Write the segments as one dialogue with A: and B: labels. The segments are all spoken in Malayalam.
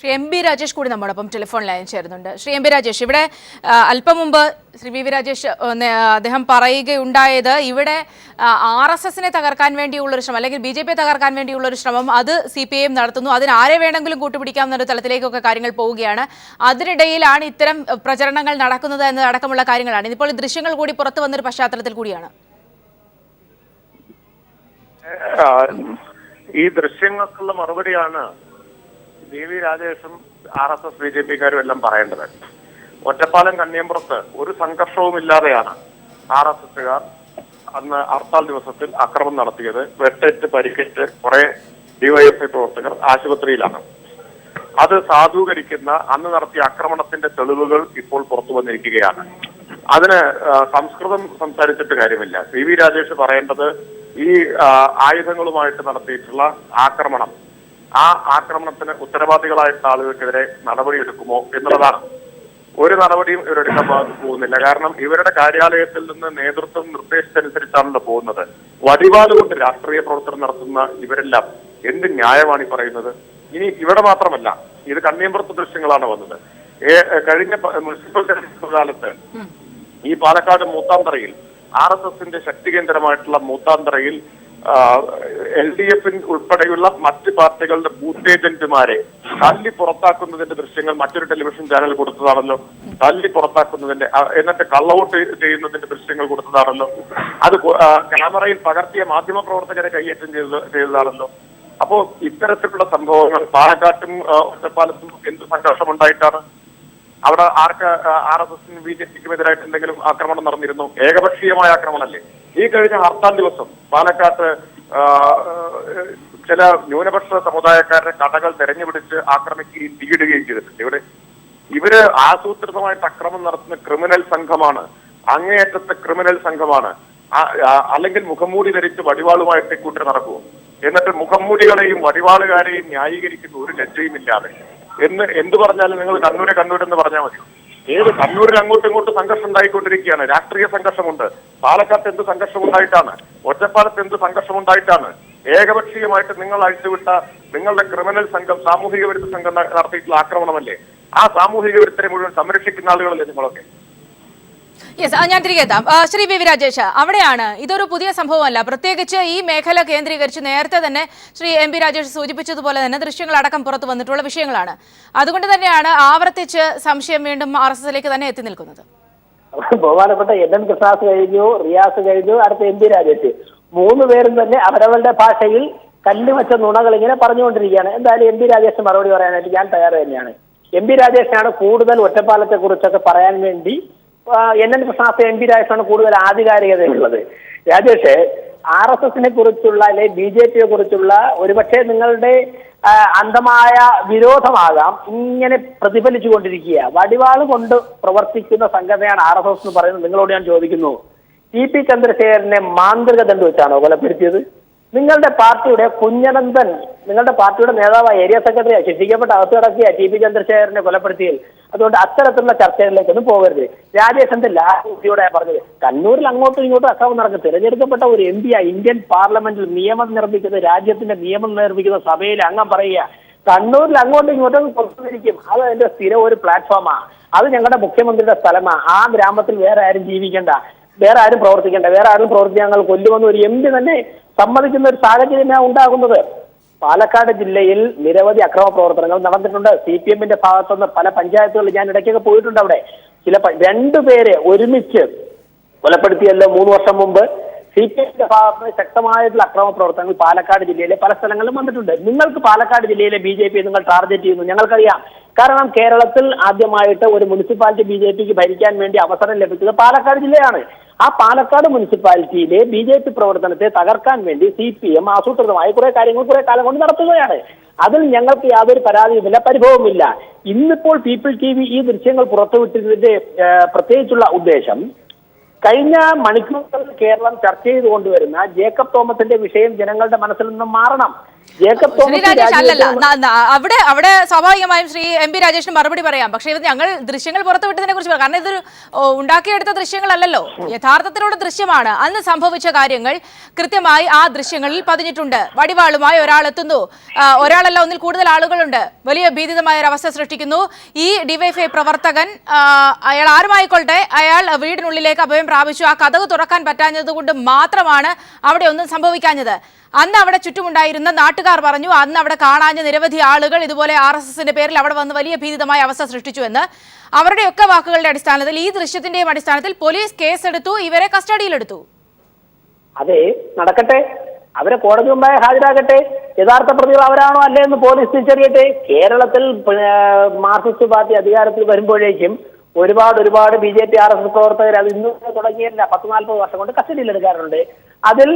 A: ശ്രീ എം ബി രാജേഷ് കൂടി നമ്മോടൊപ്പം ടെലിഫോൺ ലൈൻ ചേരുന്നുണ്ട്. ശ്രീ എം ബി രാജേഷ്, ഇവിടെ അല്പം മുമ്പ് ശ്രീ വി വി രാജേഷ് അദ്ദേഹം പറയുകയുണ്ടായത് ഇവിടെ RSSനെ തകർക്കാൻ വേണ്ടിയുള്ളൊരു ശ്രമം അല്ലെങ്കിൽ BJP തകർക്കാൻ വേണ്ടിയുള്ളൊരു ശ്രമം അത് CPIM നടത്തുന്നു, അതിന് ആരെ വേണമെങ്കിലും കൂട്ടുപിടിക്കാം എന്നൊരു തലത്തിലേക്കൊക്കെ കാര്യങ്ങൾ പോവുകയാണ്. അതിനിടയിലാണ് ഇത്തരം പ്രചരണങ്ങൾ നടക്കുന്നത് എന്നതടക്കമുള്ള കാര്യങ്ങളാണ്. ഇതിപ്പോൾ ഈ ദൃശ്യങ്ങൾ കൂടി പുറത്തു വന്നൊരു പശ്ചാത്തലത്തിൽ കൂടിയാണ്.
B: ഈ ദൃശ്യങ്ങൾക്കുള്ള മറുപടിയാണ് വി വി രാജേഷും RSS BJPക്കാരും എല്ലാം പറയേണ്ടത്. ഒറ്റപ്പാലം കന്യാമ്പുറത്ത് ഒരു സംഘർഷവുമില്ലാതെയാണ് RSSകാർ അന്ന് ഹർത്താൽ ദിവസത്തിൽ അക്രമം നടത്തിയത്. വെട്ടേറ്റ് പരിക്കേറ്റ് കുറെ DYFI പ്രവർത്തകർ ആശുപത്രിയിലാണ്. അത് സാധൂകരിക്കുന്ന അന്ന് നടത്തിയ ആക്രമണത്തിന്റെ തെളിവുകൾ ഇപ്പോൾ പുറത്തു വന്നിരിക്കുകയാണ്. അതിന് സംസ്കൃതം സംസാരിച്ചിട്ട് കാര്യമില്ല. വി വി രാജേഷ് പറയേണ്ടത് ഈ ആയുധങ്ങളുമായിട്ട് നടത്തിയിട്ടുള്ള ആക്രമണം, ആ ആക്രമണത്തിന് ഉത്തരവാദികളായിട്ടുള്ള ആളുകൾക്കെതിരെ നടപടിയെടുക്കുമോ എന്നുള്ളതാണ്. ഒരു നടപടിയും ഇവരെടുക്കാൻ പോകുന്നില്ല. കാരണം ഇവരുടെ കാര്യാലയത്തിൽ നിന്ന് നേതൃത്വം നിർദ്ദേശിച്ചനുസരിച്ചാണല്ലോ പോകുന്നത്. വടിവാളുകൊണ്ട് രാഷ്ട്രീയ പ്രവർത്തനം നടത്തുന്ന ഇവരെല്ലാം എന്ത് ന്യായമാണ് ഈ പറയുന്നത്? ഇനി ഇവിടെ മാത്രമല്ല, ഇത് കന്യാമ്പുറത്ത് ദൃശ്യങ്ങളാണ് വന്നത്. കഴിഞ്ഞ മുനിസിപ്പൽ തെരഞ്ഞെടുപ്പ് കാലത്ത് ഈ പാലക്കാട് മൂത്താന്തറയിൽ RSSന്റെ ശക്തി കേന്ദ്രമായിട്ടുള്ള മൂത്താന്തറയിൽ LDF ഉൾപ്പെടെയുള്ള മറ്റ് പാർട്ടികളുടെ ബൂത്ത് ഏജന്റുമാരെ തല്ലി പുറത്താക്കുന്നതിന്റെ ദൃശ്യങ്ങൾ മറ്റൊരു ടെലിവിഷൻ ചാനൽ കൊടുത്തതാണല്ലോ. തല്ലി പുറത്താക്കുന്നതിന്റെ എന്നിട്ട് കള്ളവോട്ട് ചെയ്യുന്നതിന്റെ ദൃശ്യങ്ങൾ കൊടുത്തതാണല്ലോ. അത് ക്യാമറയിൽ പകർത്തിയ മാധ്യമ പ്രവർത്തകരെ കൈയേറ്റം ചെയ്തതാണല്ലോ. അപ്പോ ഇത്തരത്തിലുള്ള സംഭവങ്ങൾ പാലക്കാട്ടും ഒറ്റപ്പാലത്തും എന്ത് സംഘർഷമുണ്ടായിട്ടാണ്? അവിടെ ആർക്ക് RSSനും BJPക്കും എതിരായിട്ട് എന്തെങ്കിലും ആക്രമണം നടന്നിരുന്നു? ഏകപക്ഷീയമായ ആക്രമണമല്ലേ? ഈ കഴിഞ്ഞ ഹർത്താൽ ദിവസം പാലക്കാട്ട് ചില ന്യൂനപക്ഷ സമുദായക്കാരുടെ കടകൾ തെരഞ്ഞുപിടിച്ച് ആക്രമിക്കുകയും തീയിടുകയും ചെയ്തിട്ടുണ്ട്. ഇവര് ആസൂത്രിതമായിട്ട് അക്രമം നടത്തുന്ന ക്രിമിനൽ സംഘമാണ്, അങ്ങേയറ്റത്തെ ക്രിമിനൽ സംഘമാണ്. അല്ലെങ്കിൽ മുഖംമൂടി ധരിച്ച് വടിവാളുമായിട്ട് കൂട്ടി നടക്കുമോ? എന്നിട്ട് മുഖംമൂടികളെയും വടിവാളുകാരെയും ന്യായീകരിക്കുന്ന ഒരു ലജ്ജയും ഇല്ലാതെ എന്ത് പറഞ്ഞാലും നിങ്ങൾ കണ്ണൂരെന്ന് പറഞ്ഞാൽ മതി. ഏത് കണ്ണൂരിൽ അങ്ങോട്ടും ഇങ്ങോട്ടും സംഘർഷം ഉണ്ടായിക്കൊണ്ടിരിക്കുകയാണ്. രാഷ്ട്രീയ സംഘർഷമുണ്ട്. പാലക്കാട്ട് എന്ത് സംഘർഷം ഉണ്ടായിട്ടാണ്? ഒറ്റപ്പാലത്ത് എന്ത് സംഘർഷം ഉണ്ടായിട്ടാണ്? ഏകപക്ഷീയമായിട്ട് നിങ്ങൾ അഴിച്ചുവിട്ട നിങ്ങളുടെ ക്രിമിനൽ സംഘം, സാമൂഹിക വിരുദ്ധ സംഘം നടത്തിയിട്ടുള്ള ആക്രമണമല്ലേ? ആ സാമൂഹിക വിരുദ്ധരെ മുഴുവൻ സംരക്ഷിക്കുന്ന ആളുകളല്ലേ നിങ്ങളൊക്കെ?
A: ഞാൻ തിരികെ എത്താം. ശ്രീ വി വി രാജേഷ്, അവിടെയാണ് ഇതൊരു പുതിയ സംഭവമല്ല. പ്രത്യേകിച്ച് ഈ മേഖല കേന്ദ്രീകരിച്ച് നേരത്തെ തന്നെ ശ്രീ എം പി രാജേഷ് സൂചിപ്പിച്ചതുപോലെ തന്നെ ദൃശ്യങ്ങളടക്കം പുറത്തു വന്നിട്ടുള്ള വിഷയങ്ങളാണ്. അതുകൊണ്ട് തന്നെയാണ് ആവർത്തിച്ച് സംശയം വീണ്ടും RSSലേക്ക് തന്നെ എത്തി നിൽക്കുന്നത്.
C: ബഹുമാനപ്പെട്ട NN കൃഷ്ണദാസ് കഴിഞ്ഞു, റിയാസ് കഴിഞ്ഞു, അടുത്ത MP രാജേഷ്, മൂന്ന് പേരും തന്നെ അവരവരുടെ ഭാഷയിൽ കല്ലുവച്ച നുണകൾ ഇങ്ങനെ പറഞ്ഞുകൊണ്ടിരിക്കുകയാണ്. എന്തായാലും MP രാജേഷ് മറുപടി പറയാനായിട്ട് ഞാൻ തയ്യാറ് തന്നെയാണ്. MP രാജേഷിനാണ് കൂടുതൽ ഒറ്റപ്പാലത്തെ കുറിച്ചൊക്കെ പറയാൻ വേണ്ടി. NN കൃഷ്ണദാസ് MP രാജേഷാണ് കൂടുതൽ ആധികാരികതയുള്ളത്. രാജേഷ്, RSSനെ കുറിച്ചുള്ള അല്ലെ BJPയെ കുറിച്ചുള്ള ഒരുപക്ഷെ നിങ്ങളുടെ അന്ധമായ വിരോധമാകാം ഇങ്ങനെ പ്രതിഫലിച്ചു കൊണ്ടിരിക്കുക. വടിവാള് കൊണ്ട് പ്രവർത്തിക്കുന്ന സംഘടനയാണ് RSS എന്ന് പറയുന്നത്. നിങ്ങളോട് ഞാൻ ചോദിക്കുന്നു, TP ചന്ദ്രശേഖരനെ മാന്ത്രിക ദണ്ഡ് വെച്ചാണോ കൊലപ്പെടുത്തിയത്? നിങ്ങളുടെ പാർട്ടിയുടെ കുഞ്ഞനന്ദൻ, നിങ്ങളുടെ പാർട്ടിയുടെ നേതാവായ ഏരിയ സെക്രട്ടറിയാ ശിക്ഷിക്കപ്പെട്ട അകത്ത് കിടക്കുക TP ചന്ദ്രശേഖരനെ കൊലപ്പെടുത്തിയത്. അതുകൊണ്ട് അത്തരത്തിലുള്ള ചർച്ചകളിലേക്കൊന്നും പോകരുത്. രാജേഷിന്റെ ലാഭയോടെ പറഞ്ഞത് കണ്ണൂരിൽ അങ്ങോട്ടും ഇങ്ങോട്ടും അക്രമം നടക്കും. തിരഞ്ഞെടുക്കപ്പെട്ട ഒരു MP ഇന്ത്യൻ പാർലമെന്റിൽ നിയമം നിർമ്മിക്കുന്ന, രാജ്യത്തിന്റെ നിയമം നിർമ്മിക്കുന്ന സഭയിൽ അംഗം പറയുക കണ്ണൂരിൽ അങ്ങോട്ടും ഇങ്ങോട്ടും കൊണ്ടുവന്നിരിക്കും. അത് അതിന്റെ സ്ഥിരം ഒരു പ്ലാറ്റ്ഫോമാണ്. അത് ഞങ്ങളുടെ മുഖ്യമന്ത്രിയുടെ സ്ഥലമാണ്. ആ ഗ്രാമത്തിൽ വേറെ ആരും ജീവിക്കേണ്ട, വേറെ ആരും പ്രവർത്തിക്കേണ്ട, വേറെ ആരും പ്രവർത്തിക്കാൻ ഞങ്ങൾ കൊല്ലുമെന്ന് ഒരു MP തന്നെ സമ്മതിക്കുന്ന ഒരു സാഹചര്യമാണ് ഉണ്ടാകുന്നത്. പാലക്കാട് ജില്ലയിൽ നിരവധി അക്രമ പ്രവർത്തനങ്ങൾ നടന്നിട്ടുണ്ട്. CPMന്റെ ഭാഗത്തുനിന്ന് പല പഞ്ചായത്തുകളിൽ ഞാൻ ഇടയ്ക്കൊക്കെ പോയിട്ടുണ്ട്. അവിടെ രണ്ടുപേരെ ഒരുമിച്ച് കൊലപ്പെടുത്തിയല്ലോ 3 വർഷം മുമ്പ്. CPMന്റെ ഭാഗത്ത് ശക്തമായിട്ടുള്ള അക്രമ പ്രവർത്തനങ്ങൾ പാലക്കാട് ജില്ലയിലെ പല സ്ഥലങ്ങളിലും വന്നിട്ടുണ്ട്. നിങ്ങൾക്ക് പാലക്കാട് ജില്ലയിലെ BJP നിങ്ങൾ ടാർഗറ്റ് ചെയ്യുന്നു, ഞങ്ങൾക്കറിയാം. കാരണം കേരളത്തിൽ ആദ്യമായിട്ട് ഒരു മുനിസിപ്പാലിറ്റി BJPക്ക് ഭരിക്കാൻ വേണ്ടി അവസരം ലഭിച്ചത് പാലക്കാട് ജില്ലയാണ്. ആ പാലക്കാട് മുനിസിപ്പാലിറ്റിയിലെ BJP പ്രവർത്തനത്തെ തകർക്കാൻ വേണ്ടി CPM ആസൂത്രിതമായി കുറെ കാര്യങ്ങൾ കുറെ കാലം കൊണ്ട് നടത്തുകയാണ്. അതിൽ ഞങ്ങൾക്ക് യാതൊരു പരാതിയുമില്ല, പരിഭവമില്ല. ഇന്നിപ്പോൾ പീപ്പിൾ TV ഈ ദൃശ്യങ്ങൾ പുറത്തുവിട്ടതിന്റെ പ്രത്യേകിച്ചുള്ള ഉദ്ദേശം കഴിഞ്ഞ മണിക്കൂറുകളിൽ കേരളം ചർച്ച ചെയ്തുകൊണ്ടുവരുന്ന ജേക്കബ് തോമസിന്റെ വിഷയം ജനങ്ങളുടെ മനസ്സിൽ നിന്നും മാറണം. ജേക്കബ്
A: ശ്രീ
C: തോമസ്
A: രാജേഷ് അല്ലല്ല
C: രാജിവെച്ച
A: അവിടെ സ്വാഭാവികമായും ശ്രീ എം പി രാജേഷിന് മറുപടി പറയാം. പക്ഷേ ഇത് ഞങ്ങൾ ദൃശ്യങ്ങൾ പുറത്തുവിട്ടതിനെ കുറിച്ച് പറയാം. കാരണം ഇതൊരു ഉണ്ടാക്കിയെടുത്ത ദൃശ്യങ്ങളല്ലല്ലോ, യഥാർത്ഥത്തിലുള്ള ദൃശ്യമാണ്. അന്ന് സംഭവിച്ച കാര്യങ്ങൾ കൃത്യമായി ആ ദൃശ്യങ്ങളിൽ പതിഞ്ഞിട്ടുണ്ട്. വടിവാളുമായി ഒരാൾ എത്തുന്നു, ഒരാളല്ല ഒന്നിൽ കൂടുതൽ ആളുകളുണ്ട്, വലിയ ഭീതിതമായ ഒരു അവസ്ഥ സൃഷ്ടിക്കുന്നു. ഈ ഡിവൈഎഫ്ഐ പ്രവർത്തകൻ അയാൾ ആരുമായിക്കൊള്ളട്ടെ, അയാൾ വീടിനുള്ളിലേക്ക് അഭയം പ്രാപിച്ചു. ആ കതക് തുറക്കാൻ പറ്റാഞ്ഞത് കൊണ്ട് മാത്രമാണ് അവിടെ ഒന്നും സംഭവിക്കാഞ്ഞത്. അന്ന് അവിടെ ചുറ്റുമുണ്ടായിരുന്ന നാട്ടുകാർ പറഞ്ഞു അന്ന് അവിടെ കാണാഞ്ഞ നിരവധി ആളുകൾ ഇതുപോലെ RSSന്റെ പേരിൽ അവിടെ വന്ന് വലിയ ഭീതിതമായ അവസ്ഥ സൃഷ്ടിച്ചു എന്ന്. അവരുടെയൊക്കെ വാക്കുകളുടെ അടിസ്ഥാനത്തിൽ, ഈ ദൃശ്യത്തിന്റെയും അടിസ്ഥാനത്തിൽ പോലീസ് കേസെടുത്തു, ഇവരെ കസ്റ്റഡിയിലെടുത്തു.
C: അതെ, നടക്കട്ടെ, അവരെ കോടതി മുമ്പായി ഹാജരാകട്ടെ. യഥാർത്ഥ പ്രതികൾ അവരാണോ അല്ലേ എന്ന് പോലീസ് തിരിച്ചറിയട്ടെ. കേരളത്തിൽ മാർക്സിസ്റ്റ് പാർട്ടി അധികാരത്തിൽ വരുമ്പോഴേക്കും ഒരുപാട് BJP RSS പ്രവർത്തകർ അത് ഇന്നും തുടങ്ങിയല്ല, 10-40 വർഷം കൊണ്ട് കസ്റ്റഡിയിലെടുക്കാറുണ്ട്. അതിൽ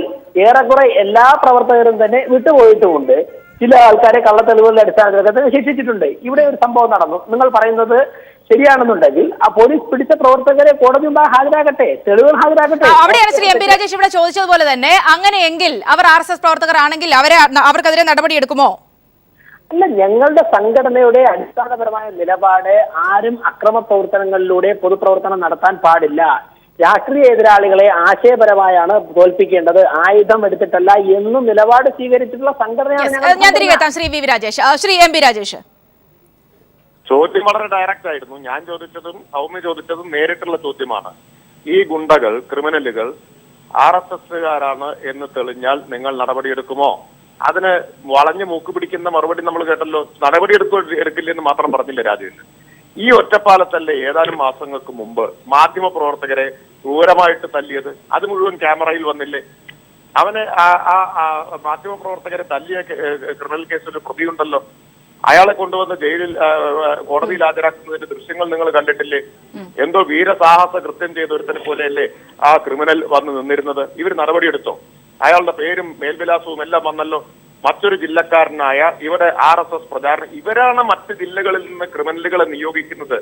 C: ഏറെക്കുറെ എല്ലാ പ്രവർത്തകരും തന്നെ വിട്ടുപോയിട്ടുമുണ്ട്. ചില ആൾക്കാരെ കള്ളത്തെളിവുകളുടെ അടിസ്ഥാനത്തിൽ ശിക്ഷിച്ചിട്ടുണ്ട്. ഇവിടെ ഒരു സംഭവം നടന്നു, നിങ്ങൾ പറയുന്നത് ശരിയാണെന്നുണ്ടെങ്കിൽ ആ പോലീസ് പിടിച്ച പ്രവർത്തകരെ കോടതി മുമ്പായി ഹാജരാകട്ടെ, തെളിവുകൾ ഹാജരാകട്ടെ.
A: അവിടെയാണ് ശ്രീ എം പി രാജേഷ് ഇവിടെ ചോദിച്ചതുപോലെ തന്നെ, അങ്ങനെയെങ്കിൽ അവർ RSS പ്രവർത്തകരാണെങ്കിൽ അവർക്കെതിരെ നടപടിയെടുക്കുമോ?
C: അല്ല, ഞങ്ങളുടെ സംഘടനയുടെ അടിസ്ഥാനപരമായ നിലപാട് ആരും അക്രമ പ്രവർത്തനങ്ങളിലൂടെ പൊതുപ്രവർത്തനം നടത്താൻ പാടില്ല. രാഷ്ട്രീയ എതിരാളികളെ ആശയപരമായാണ് തോൽപ്പിക്കേണ്ടത്, ആയുധം എടുത്തിട്ടല്ല എന്നും നിലപാട് സ്വീകരിച്ചിട്ടുള്ള സംഘടനയാണ്.
A: ഞാൻ തിരികെ എത്താം. Shri V V Rajesh. Shri M P Rajesh,
B: ചോദ്യം വളരെ ഡയറക്റ്റ് ആയിരുന്നു. ഞാൻ ചോദിച്ചതും സൗമ്യ ചോദിച്ചതും നേരിട്ടുള്ള ചോദ്യമാണ്. ഈ ഗുണ്ടകൾ, ക്രിമിനലുകൾ RSSകാരാണ് എന്ന് തെളിഞ്ഞാൽ നിങ്ങൾ നടപടിയെടുക്കുമോ? അതിന് വളഞ്ഞു മൂക്ക് പിടിക്കുന്ന മറുപടി നമ്മൾ കേട്ടല്ലോ. നടപടി എടുക്കില്ലെന്ന് മാത്രം പറഞ്ഞില്ല രാജേഷ്. ഈ ഒറ്റപ്പാലത്തല്ലേ ഏതാനും മാസങ്ങൾക്ക് മുമ്പ് മാധ്യമ പ്രവർത്തകരെ ക്രൂരമായിട്ട് തല്ലിയത്? അത് മുഴുവൻ ക്യാമറയിൽ വന്നില്ലേ? അവന് മാധ്യമ പ്രവർത്തകരെ തല്ലിയ ക്രിമിനൽ കേസിൽ പ്രതിയുണ്ടല്ലോ. അയാളെ കൊണ്ടുവന്ന് ജയിലിൽ കോടതിയിൽ ഹാജരാക്കുന്നതിന്റെ ദൃശ്യങ്ങൾ നിങ്ങൾ കണ്ടിട്ടില്ലേ? എന്തോ വീരസാഹസ കൃത്യം ചെയ്ത ഒരുത്തനെ പോലെയല്ലേ ആ ക്രിമിനൽ വന്ന് നിന്നിരുന്നത്? ഇവർ നടപടിയെടുത്തോ? അയാളുടെ പേരും മേൽവിലാസവും എല്ലാം വന്നല്ലോ. മറ്റൊരു ജില്ലക്കാരനായ ഇവിടെ RSS പ്രചാരണം, ഇവരാണ് മറ്റ് ജില്ലകളിൽ നിന്ന് ക്രിമിനലുകളെ നിയോഗിക്കുന്നത്.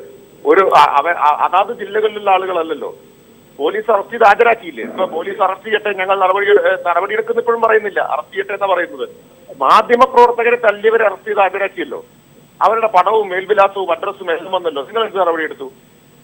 B: അതാത് ജില്ലകളിലുള്ള ആളുകളല്ലല്ലോ. പോലീസ് അറസ്റ്റ് ചെയ്ത് ഹാജരാക്കിയില്ലേ? ഇപ്പൊ പോലീസ് അറസ്റ്റ് ചെയ്യട്ടെ, ഞങ്ങൾ നടപടിയെടുക്കുന്ന ഇപ്പോഴും പറയുന്നില്ല, അറസ്റ്റ് ചെയ്യട്ടെ എന്നാ പറയുന്നത്. മാധ്യമ പ്രവർത്തകരെ തല്ലിയവരെ അറസ്റ്റ് ചെയ്ത് ഹാജരാക്കിയല്ലോ. അവരുടെ പടവും മേൽവിലാസവും അഡ്രസ്സും എല്ലാം വന്നല്ലോ. നിങ്ങൾ എന്ത് നടപടിയെടുത്തു?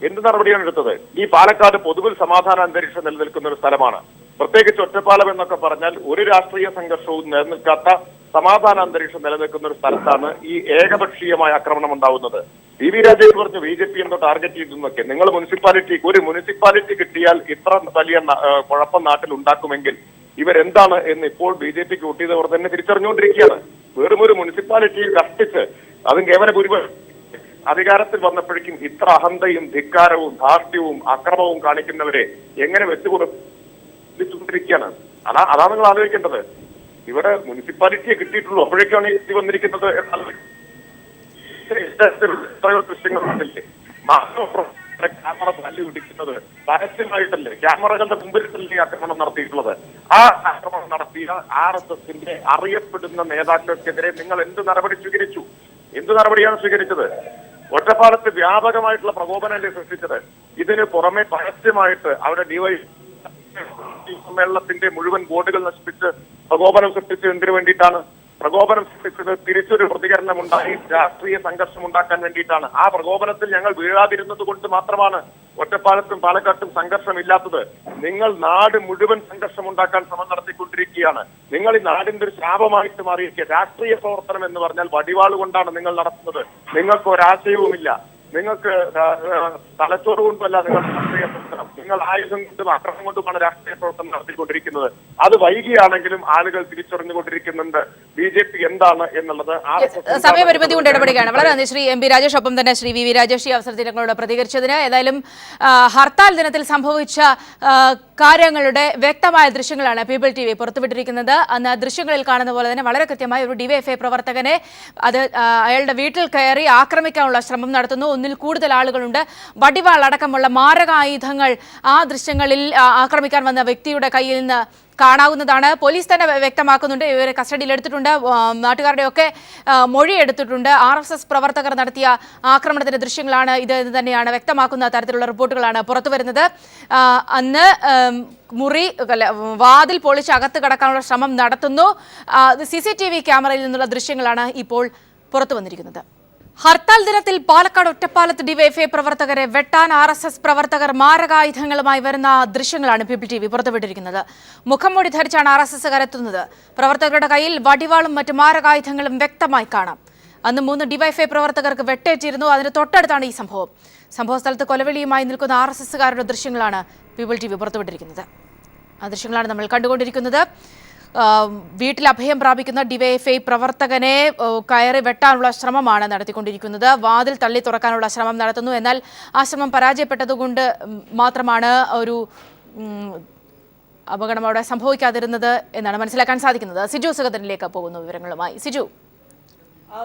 B: എന്ത് നടപടിയാണ് എടുത്തത്? ഈ പാലക്കാട് പൊതുവിൽ സമാധാന അന്തരീക്ഷം നിലനിൽക്കുന്ന ഒരു സ്ഥലമാണ്. പ്രത്യേകിച്ച് ഒറ്റപ്പാലം എന്നൊക്കെ പറഞ്ഞാൽ ഒരു രാഷ്ട്രീയ സംഘർഷവും നിലനിൽക്കാത്ത സമാധാന അന്തരീക്ഷം നിലനിൽക്കുന്ന ഒരു സ്ഥലത്താണ് ഈ ഏകപക്ഷീയമായ ആക്രമണം ഉണ്ടാവുന്നത്. വി രാജേഷ് പറഞ്ഞു BJP എന്തോ ടാർഗറ്റ് ചെയ്തെന്നൊക്കെ. നിങ്ങൾ ഒരു മുനിസിപ്പാലിറ്റി കിട്ടിയാൽ ഇത്ര വലിയ കുഴപ്പം നാട്ടിൽ ഉണ്ടാക്കുമെങ്കിൽ ഇവരെന്താണ് എന്ന് ഇപ്പോൾ BJPക്ക് വോട്ട് ചെയ്തവർ തന്നെ തിരിച്ചറിഞ്ഞുകൊണ്ടിരിക്കുകയാണ്. വെറും ഒരു മുനിസിപ്പാലിറ്റിയിൽ കഷ്ടിച്ച് അതും കേവല ഭൂരിപക്ഷം അധികാരത്തിൽ വന്നപ്പോഴേക്കും ഇത്ര അഹന്തയും ധിക്കാരവും ധാർഷ്ട്യവും അക്രമവും കാണിക്കുന്നവരെ എങ്ങനെ വെച്ചുകൊണ്ടിരിക്കുകയാണ്. അതാണ് നിങ്ങൾ ആലോചിക്കേണ്ടത്. ഇവിടെ മുനിസിപ്പാലിറ്റിയെ കിട്ടിയിട്ടുള്ളൂ, അപ്പോഴേക്കാണ് ഈ വന്നിരിക്കുന്നത്. ദൃശ്യങ്ങളുണ്ടല്ലേ ക്യാമറ തല്ലി പിടിക്കുന്നത് പരസ്യമായിട്ടല്ലേ, ക്യാമറകളുടെ മുമ്പിലിട്ടല്ലേ ആക്രമണം നടത്തിയിട്ടുള്ളത്. ആ ആക്രമണം നടത്തിയ RSSന്റെ അറിയപ്പെടുന്ന നേതാക്കൾക്കെതിരെ നിങ്ങൾ എന്ത് നടപടി സ്വീകരിച്ചു? എന്ത് നടപടിയാണ് സ്വീകരിച്ചത്? ഒറ്റപ്പാലത്ത് വ്യാപകമായിട്ടുള്ള പ്രകോപനമല്ലേ സൃഷ്ടിച്ചത്? ഇതിന് പുറമെ പരസ്യമായിട്ട് അവിടെ സമ്മേളനത്തിന്റെ മുഴുവൻ ബോർഡുകൾ നശിപ്പിച്ച് പ്രകോപനം സൃഷ്ടിച്ചത് എന്തിനു വേണ്ടിയിട്ടാണ്? പ്രകോപനം സൃഷ്ടിച്ചത് തിരിച്ചൊരു പ്രതികരണം ഉണ്ടായി രാഷ്ട്രീയ സംഘർഷം ഉണ്ടാക്കാൻ വേണ്ടിയിട്ടാണ്. ആ പ്രകോപനത്തിൽ ഞങ്ങൾ വീഴാതിരുന്നത് കൊണ്ട് മാത്രമാണ് ഒറ്റപ്പാലത്തും പാലക്കാട്ടും സംഘർഷമില്ലാത്തത്. നിങ്ങൾ നാട് മുഴുവൻ സംഘർഷം ഉണ്ടാക്കാൻ ശ്രമം നടത്തിക്കൊണ്ടിരിക്കുകയാണ്. നിങ്ങൾ ഈ നാടിന്റെ ഒരു ശാപമായിട്ട് മാറിയിരിക്കുക. രാഷ്ട്രീയ പ്രവർത്തനം എന്ന് പറഞ്ഞാൽ വടിവാൾ കൊണ്ടാണ് നിങ്ങൾ നടത്തുന്നത്. നിങ്ങൾക്ക് ഒരാശയവുമില്ല. നിങ്ങൾക്ക് തലച്ചോറ് കൊണ്ടുമല്ല നിങ്ങൾ രാഷ്ട്രീയ പ്രവർത്തനം. നിങ്ങൾ ആയുധം കൊണ്ടും അക്രമം കൊണ്ടുമാണ് രാഷ്ട്രീയ പ്രവർത്തനം നടത്തിക്കൊണ്ടിരിക്കുന്നത്. അത് വൈകിയാണെങ്കിലും ആളുകൾ തിരിച്ചറിഞ്ഞുകൊണ്ടിരിക്കുന്നുണ്ട് BJP എന്താണ് എന്നുള്ളത്.
A: സമയപരിമിതി കൊണ്ട് ഇടപെടുകയാണ്. വളരെ നന്ദി ശ്രീ എം പി രാജേഷ്. ഒപ്പം തന്നെ ശ്രീ വി വി രാജേഷ് ഈ അവസരത്തിൽ ഞങ്ങളോട് പ്രതികരിച്ചതിന്. ഏതായാലും ഹർത്താൽ ദിനത്തിൽ സംഭവിച്ച കാര്യങ്ങളുടെ വ്യക്തമായ ദൃശ്യങ്ങളാണ് പീപ്പിൾ TV പുറത്തുവിട്ടിരിക്കുന്നത്. അന്ന് ദൃശ്യങ്ങളിൽ കാണുന്ന പോലെ തന്നെ വളരെ കൃത്യമായ ഒരു DYFI പ്രവർത്തകനെ അയാളുടെ വീട്ടിൽ കയറി ആക്രമിക്കാനുള്ള ശ്രമം നടത്തുന്നു. ഒന്നിൽ കൂടുതൽ ആളുകളുണ്ട്. വടിവാൾ അടക്കമുള്ള മാരകായുധങ്ങൾ ആ ദൃശ്യങ്ങളിൽ ആക്രമിക്കാൻ വന്ന വ്യക്തിയുടെ കയ്യിൽ നിന്ന് കാണാവുന്നതാണ്. പോലീസ് തന്നെ വ്യക്തമാക്കുന്നുണ്ട് ഇവരെ കസ്റ്റഡിയിലെടുത്തിട്ടുണ്ട്, നാട്ടുകാരുടെയൊക്കെ മൊഴിയെടുത്തിട്ടുണ്ട്. RSS പ്രവർത്തകർ നടത്തിയ ആക്രമണത്തിന്റെ ദൃശ്യങ്ങളാണ് ഇത് എന്ന് തന്നെയാണ് വ്യക്തമാക്കുന്ന തരത്തിലുള്ള റിപ്പോർട്ടുകളാണ് പുറത്തുവരുന്നത്. അന്ന് വാതിൽ പൊളിച്ച് അകത്ത് കടക്കാനുള്ള ശ്രമം നടത്തുന്നു. CCTV ക്യാമറയിൽ നിന്നുള്ള ദൃശ്യങ്ങളാണ് ഇപ്പോൾ പുറത്തു വന്നിരിക്കുന്നത്. ഹർത്താൽ ദിനത്തിൽ പാലക്കാട് ഒറ്റപ്പാലത്ത് ഡിവൈഎഫ്ഐ പ്രവർത്തകരെ വെട്ടാൻ RSS പ്രവർത്തകർ മാരകായുധങ്ങളുമായി വരുന്ന ദൃശ്യങ്ങളാണ് PPTV പുറത്തുവിട്ടിരിക്കുന്നത്. മുഖംമൂടി ധരിച്ചാണ് RSSകാർ എത്തുന്നത്. പ്രവർത്തകരുടെ കയ്യിൽ വടിവാളും മറ്റ് മാരകായുധങ്ങളും വ്യക്തമായി കാണാം. അന്ന് 3 ഡിവൈഎഫ്ഐ പ്രവർത്തകർക്ക് വെട്ടേറ്റിരുന്നു. അതിന് തൊട്ടടുത്താണ് ഈ സംഭവം. സംഭവസ്ഥലത്ത് കൊലവിളിയുമായി നിൽക്കുന്ന RSSകാരുടെ ദൃശ്യങ്ങളാണ് PPTV പുറത്തുവിട്ടിരിക്കുന്നത്. ആ ദൃശ്യങ്ങളാണ് നമ്മൾ കണ്ടുകൊണ്ടിരിക്കുന്നത്. വീട്ടിൽ അഭയം പ്രാപിക്കുന്ന ഡിവൈഎഫ്ഐ പ്രവർത്തകനെ കയറി വെട്ടാനുള്ള ശ്രമമാണ് നടത്തിക്കൊണ്ടിരിക്കുന്നത്. വാതിൽ തള്ളി തുറക്കാനുള്ള ശ്രമം നടത്തുന്നു. എന്നാൽ ആ ശ്രമം പരാജയപ്പെട്ടതുകൊണ്ട് മാത്രമാണ് ഒരു അപകടം അവിടെ സംഭവിക്കാതിരുന്നത് എന്നാണ് മനസ്സിലാക്കാൻ സാധിക്കുന്നത്. സിജു സുഗതനിലേക്ക് പോകുന്നു വിവരങ്ങളുമായി. സിജു,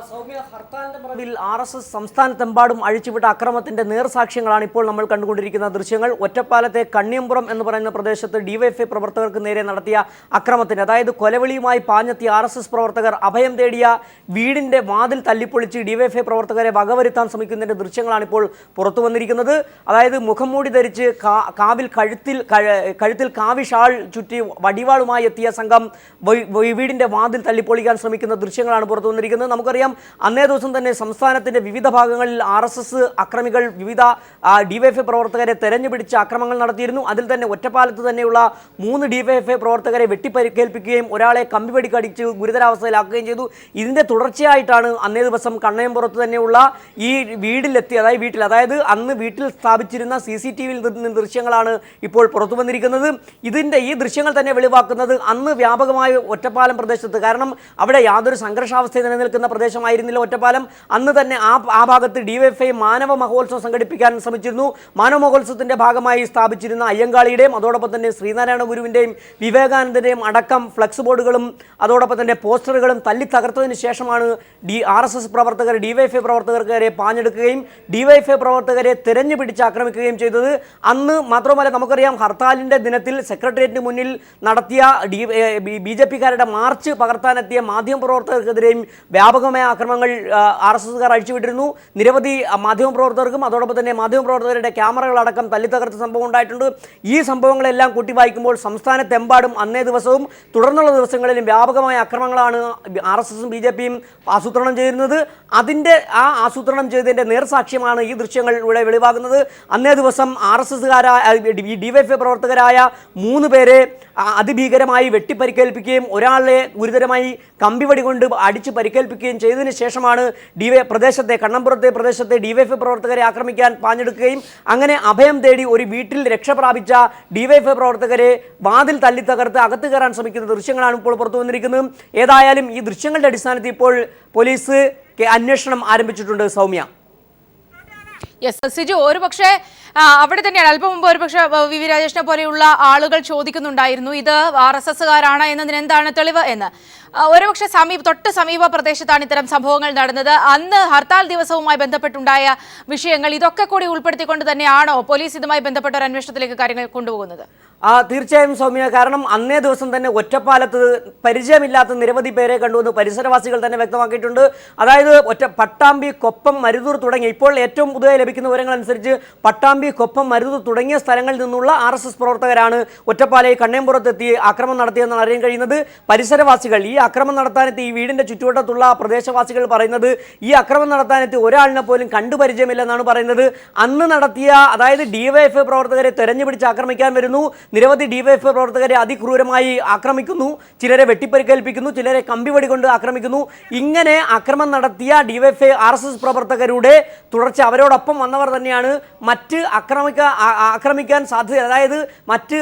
D: സൗമ്യ, ഹർത്താലിന്റെ മറവിൽ RSS സംസ്ഥാനത്തെമ്പാടും അഴിച്ചുവിട്ട അക്രമത്തിന്റെ നേർസാക്ഷ്യങ്ങളാണ് ഇപ്പോൾ നമ്മൾ കണ്ടുകൊണ്ടിരിക്കുന്ന ദൃശ്യങ്ങൾ. ഒറ്റപ്പാലത്തെ കണ്ണിയമ്പുറം എന്ന് പറയുന്ന പ്രദേശത്ത് ഡിവൈഎഫ്ഐ പ്രവർത്തകർക്ക് നേരെ നടത്തിയ അക്രമത്തിന്, അതായത് കൊലവിളിയുമായി പാഞ്ഞെത്തിയ RSS പ്രവർത്തകർ അഭയം തേടിയ വീടിന്റെ വാതിൽ തല്ലിപ്പൊളിച്ച് ഡിവൈഎഫ്ഐ പ്രവർത്തകരെ വകവരുത്താൻ ശ്രമിക്കുന്നതിന്റെ ദൃശ്യങ്ങളാണ് ഇപ്പോൾ പുറത്തു വന്നിരിക്കുന്നത്. അതായത് മുഖംമൂടി ധരിച്ച് കഴുത്തിൽ കാവി ഷാൾ ചുറ്റി വടിവാളുമായി എത്തിയ സംഘം വീടിന്റെ വാതിൽ തല്ലിപ്പൊളിക്കാൻ ശ്രമിക്കുന്ന ദൃശ്യങ്ങളാണ് പുറത്തു വന്നിരിക്കുന്നത്. നമുക്കറിയാം, അന്നേ ദിവസം തന്നെ സംസ്ഥാനത്തിന്റെ വിവിധ ഭാഗങ്ങളിൽ RSS അക്രമികൾ വിവിധ ഡിവൈഎഫ്ഐ പ്രവർത്തകരെ തെരഞ്ഞുപിടിച്ച് ആക്രമണങ്ങൾ നടത്തിയിരുന്നു. അതിൽ തന്നെ ഒറ്റപ്പാലത്ത് തന്നെയുള്ള 3 ഡിവൈഎഫ്ഐ പ്രവർത്തകരെ വെട്ടിപ്പരിക്കേൽപ്പിക്കുകയും ഒരാളെ കമ്പിവടി കടിച്ച് ഗുരുതരാവസ്ഥയിലാക്കുകയും ചെയ്തു. ഇതിന്റെ തുടർച്ചയായിട്ടാണ് അന്നേ ദിവസം കണ്ണയമ്പുറത്ത് തന്നെയുള്ള ഈ അതായത് അന്ന് വീട്ടിൽ സ്ഥാപിച്ചിരുന്ന CCTVയിൽ നിന്ന് ദൃശ്യങ്ങളാണ് ഇപ്പോൾ പുറത്തു വന്നിരിക്കുന്നത്. ഈ ദൃശ്യങ്ങൾ തന്നെ വെളിവാക്കുന്നത് അന്ന് വ്യാപകമായ ഒറ്റപ്പാലം പ്രദേശത്ത്, കാരണം അവിടെ യാതൊരു സംഘർഷാവസ്ഥ നിലനിൽക്കുന്ന പ്രദേശമായിരുന്നില്ല ഒറ്റപ്പാലം. അന്ന് തന്നെ ആ ഭാഗത്ത് ഡിവൈഎഫ്ഐ മാനവ മഹോത്സവം സംഘടിപ്പിക്കാൻ ശ്രമിച്ചിരുന്നു. മാനവ മഹോത്സവത്തിന്റെ ഭാഗമായി സ്ഥാപിച്ചിരുന്ന അയ്യങ്കാളിയുടെയും അതോടൊപ്പം തന്നെ ശ്രീനാരായണ ഗുരുവിന്റെയും വിവേകാനന്ദന്റെയും അടക്കം ഫ്ലക്സ് ബോർഡുകളും അതോടൊപ്പം തന്നെ പോസ്റ്ററുകളും തല്ലി തകർത്തതിന് ശേഷമാണ് RSS പ്രവർത്തകർ ഡിവൈഎഫ്ഐ പ്രവർത്തകർക്കെതിരെ പാഞ്ഞെടുക്കുകയും ഡിവൈഎഫ്ഐ പ്രവർത്തകരെ തെരഞ്ഞുപിടിച്ച് ആക്രമിക്കുകയും ചെയ്തത്. അന്ന് മാത്രമല്ല, നമുക്കറിയാം, ഹർത്താലിന്റെ ദിനത്തിൽ സെക്രട്ടേറിയറ്റിന് മുന്നിൽ നടത്തിയ BJPക്കാരുടെ മാർച്ച് പകർത്താനെത്തിയ മാധ്യമപ്രവർത്തകർക്കെതിരെയും വ്യാപകമായ ആക്രമണങ്ങൾ RSSകാർ അഴിച്ചുവിട്ടിരുന്നു. നിരവധി മാധ്യമപ്രവർത്തകർക്കും അതോടൊപ്പം തന്നെ മാധ്യമപ്രവർത്തകരുടെ ക്യാമറകളടക്കം തല്ലിത്തകർത്ത സംഭവം ഉണ്ടായിട്ടുണ്ട്. ഈ സംഭവങ്ങളെല്ലാം കൂട്ടിവായിക്കുമ്പോൾ സംസ്ഥാനത്തെമ്പാടും അന്നേ ദിവസവും തുടർന്നുള്ള ദിവസങ്ങളിലും വ്യാപകമായ ആക്രമണങ്ങളാണ് RSSും BJPയും ആസൂത്രണം ചെയ്യുന്നത്. അതിൻ്റെ ആസൂത്രണം ചെയ്തതിൻ്റെ നേർസാക്ഷ്യമാണ് ഈ ദൃശ്യങ്ങൾ ഇവിടെ വെളിവാകുന്നത്. അന്നേ ദിവസം ഡിവൈഎഫ്ഐ പ്രവർത്തകരായ 3 പേരെ അതിഭീകരമായി വെട്ടിപ്പരിക്കേൽപ്പിക്കുകയും ഒരാളെ ഗുരുതരമായി കമ്പിവടി കൊണ്ട് അടിച്ച് പരിക്കേൽപ്പിക്കുകയും ചെയ്തതിനു ശേഷമാണ് കണ്ണമ്പുറത്തെ പ്രദേശത്തെ ഡിവൈഎഫ്ഐ പ്രവർത്തകരെ ആക്രമിക്കാൻ പാഞ്ഞെടുക്കുകയും അങ്ങനെ അഭയം തേടി ഒരു വീട്ടിൽ രക്ഷപ്രാപിച്ച ഡിവൈഎഫ്ഐ പ്രവർത്തകരെ വാതിൽ തല്ലി തകർത്ത് അകത്ത് കയറാൻ ശ്രമിക്കുന്ന ദൃശ്യങ്ങളാണ് ഇപ്പോൾ പുറത്തു വന്നിരിക്കുന്നത്. ഏതായാലും ഈ ദൃശ്യങ്ങളുടെ അടിസ്ഥാനത്തിൽ ഇപ്പോൾ പോലീസ് അന്വേഷണം ആരംഭിച്ചിട്ടുണ്ട്. സൗമ്യ.
A: യെസ് സിജു, ഒരുപക്ഷെ അവിടെ തന്നെയാണ് അല്പം മുമ്പ് ഒരുപക്ഷെ വി രാജേഷിനെ പോലെയുള്ള ആളുകൾ ചോദിക്കുന്നുണ്ടായിരുന്നു ഇത് RSSകാരാണ് എന്നതിന് എന്താണ് തെളിവ് എന്ന്. ഒരുപക്ഷെ തൊട്ട് സമീപ പ്രദേശത്താണ് ഇത്തരം സംഭവങ്ങൾ നടന്നത്. അന്ന് ഹർത്താൽ ദിവസവുമായി ബന്ധപ്പെട്ടുണ്ടായ വിഷയങ്ങൾ ഇതൊക്കെ കൂടി ഉൾപ്പെടുത്തിക്കൊണ്ട് തന്നെയാണോ പോലീസ് ഇതുമായി ബന്ധപ്പെട്ട ഒരു അന്വേഷണത്തിലേക്ക് കാര്യങ്ങൾ കൊണ്ടുപോകുന്നത്?
D: തീർച്ചയായും സൗമ്യ, കാരണം അന്നേ ദിവസം തന്നെ ഒറ്റപ്പാലത്ത് പരിചയമില്ലാത്ത നിരവധി പേരെ കണ്ടുവന്ന് പരിസരവാസികൾ തന്നെ വ്യക്തമാക്കിയിട്ടുണ്ട്. അതായത് പട്ടാമ്പി, കൊപ്പം, മരുതൂർ തുടങ്ങിയ ഇപ്പോൾ ഏറ്റവും പുതുതായി ലഭിക്കുന്ന വിവരങ്ങൾ അനുസരിച്ച് പട്ടാമ്പി, കൊപ്പം, മരുതൂർ തുടങ്ങിയ സ്ഥലങ്ങളിൽ നിന്നുള്ള RSS പ്രവർത്തകരാണ് ഒറ്റപ്പാലയിൽ കണ്ണയമ്പുറത്തെത്തി ആക്രമണം നടത്തിയെന്നാണ് അറിയാൻ കഴിയുന്നത്. പരിസരവാസികൾ ഈ ആക്രമണം നടത്താനെത്തി ഈ വീടിന്റെ ചുറ്റുവട്ടത്തുള്ള പ്രദേശവാസികൾ പറയുന്നത് ഈ ആക്രമണം നടത്താനെത്തി ഒരാളിനെ പോലും കണ്ടുപരിചയമില്ലെന്നാണ് പറയുന്നത്. അന്ന് നടത്തിയ, അതായത് ഡിവൈഎഫ്ഐ പ്രവർത്തകരെ തെരഞ്ഞുപിടിച്ച് ആക്രമിക്കാൻ വരുന്നു. നിരവധി ഡിവൈഎഫ്ഐ പ്രവർത്തകരെ അതിക്രൂരമായി ആക്രമിക്കുന്നു, ചിലരെ വെട്ടിപ്പരിക്കേൽപ്പിക്കുന്നു, ചിലരെ കമ്പിവടി കൊണ്ട് ആക്രമിക്കുന്നു. ഇങ്ങനെ ആക്രമണം നടത്തിയ ഡിവൈഎഫ്ഐ RSS പ്രവർത്തകരുടെ തുടർച്ച അവരോടൊപ്പം വന്നവർ തന്നെയാണ് മറ്റ് ആക്രമിക്കാൻ സാധ്യത, അതായത് മറ്റ്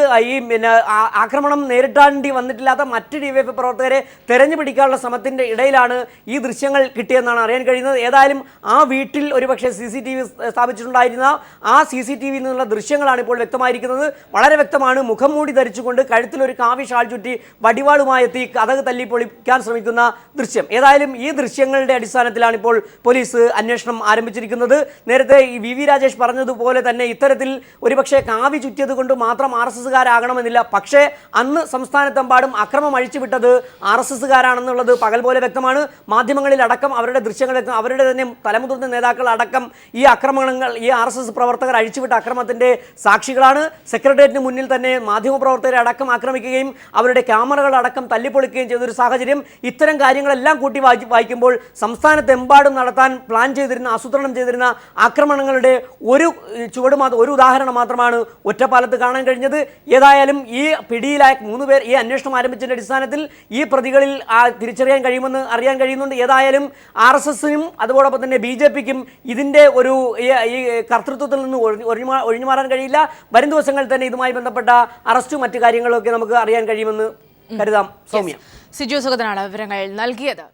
D: ആക്രമണം നേരിടേണ്ടി വന്നിട്ടില്ലാത്ത മറ്റ് ഡിവൈഎഫ്ഐ പ്രവർത്തകരെ തെരഞ്ഞു പിടിക്കാനുള്ള ശ്രമത്തിൻ്റെ ഇടയിലാണ് ഈ ദൃശ്യങ്ങൾ കിട്ടിയെന്നാണ് അറിയാൻ കഴിയുന്നത്. ഏതായാലും ആ വീട്ടിൽ ഒരുപക്ഷെ CCTV സ്ഥാപിച്ചിട്ടുണ്ടായിരുന്ന ആ CCTVയിൽ നിന്നുള്ള ദൃശ്യങ്ങളാണ് ഇപ്പോൾ വ്യക്തമായിരിക്കുന്നത്. വളരെ വ്യക്തമാണ്. മുഖം മൂടി ധരിച്ചുകൊണ്ട് കഴുത്തിൽ ഒരു കാവി ഷാൾ ചുറ്റി വടിവാളുമായി എത്തി കതക് തല്ലി പൊളിക്കാൻ ശ്രമിക്കുന്ന ദൃശ്യം. ഏതായാലും ഈ ദൃശ്യങ്ങളുടെ അടിസ്ഥാനത്തിലാണ് ഇപ്പോൾ പോലീസ് അന്വേഷണം ആരംഭിച്ചിരിക്കുന്നത്. നേരത്തെ ഈ VV രാജേഷ് പറഞ്ഞതുപോലെ തന്നെ ഇത്തരത്തിൽ ഒരുപക്ഷെ കാവി ചുറ്റിയത് കൊണ്ട് മാത്രം RSSകാരാകണമെന്നില്ല. പക്ഷേ അന്ന് സംസ്ഥാനത്തെമ്പാടും അക്രമം അഴിച്ചുവിട്ടത് RSSകാരാണെന്നുള്ളത് പകൽ പോലെ വ്യക്തമാണ്. മാധ്യമങ്ങളിൽ അടക്കം അവരുടെ ദൃശ്യങ്ങൾ അവരുടെ തന്നെ തലമുതിർന്ന നേതാക്കൾ അടക്കം ഈ ആക്രമണങ്ങൾ ഈ RSS പ്രവർത്തകർ അഴിച്ചുവിട്ട അക്രമത്തിന്റെ സാക്ഷികളാണ്. സെക്രട്ടേറിയറ്റിന് മുന്നിൽ തന്നെ മാധ്യമപ്രവർത്തകരെ അടക്കം ആക്രമിക്കുകയും അവരുടെ ക്യാമറകൾ അടക്കം തല്ലിപ്പൊളിക്കുകയും ചെയ്തൊരു സാഹചര്യം. ഇത്തരം കാര്യങ്ങളെല്ലാം കൂട്ടി വായിക്കുമ്പോൾ സംസ്ഥാനത്തെമ്പാടും നടത്താൻ പ്ലാൻ ചെയ്തിരുന്ന ആസൂത്രണം ചെയ്തിരുന്ന ആക്രമണങ്ങളുടെ ഒരു ഒരു ഉദാഹരണം മാത്രമാണ് ഒറ്റപ്പാലത്ത് കാണാൻ കഴിഞ്ഞത്. ഏതായാലും ഈ പിടിയിലായ 3 പേർ ഈ അന്വേഷണം ആരംഭിച്ചതിന്റെ അടിസ്ഥാനത്തിൽ ഈ പ്രതികളിൽ തിരിച്ചറിയാൻ കഴിയുമെന്ന് അറിയാൻ കഴിയുന്നുണ്ട്. ഏതായാലും RSSനും അതോടൊപ്പം തന്നെ BJPക്കും ഇതിന്റെ ഈ കർത്തൃത്വത്തിൽ നിന്ന് ഒഴിഞ്ഞു മാറാൻ കഴിയില്ല. വരും ദിവസങ്ങളിൽ തന്നെ ഇതുമായി ബന്ധപ്പെട്ട അറസ്റ്റും മറ്റു കാര്യങ്ങളൊക്കെ നമുക്ക് അറിയാൻ കഴിയുമെന്ന് കരുതാം. സൗമ്യ,
A: സിജു സുഗതനാണ് വിവരങ്ങൾ നൽകിയത്.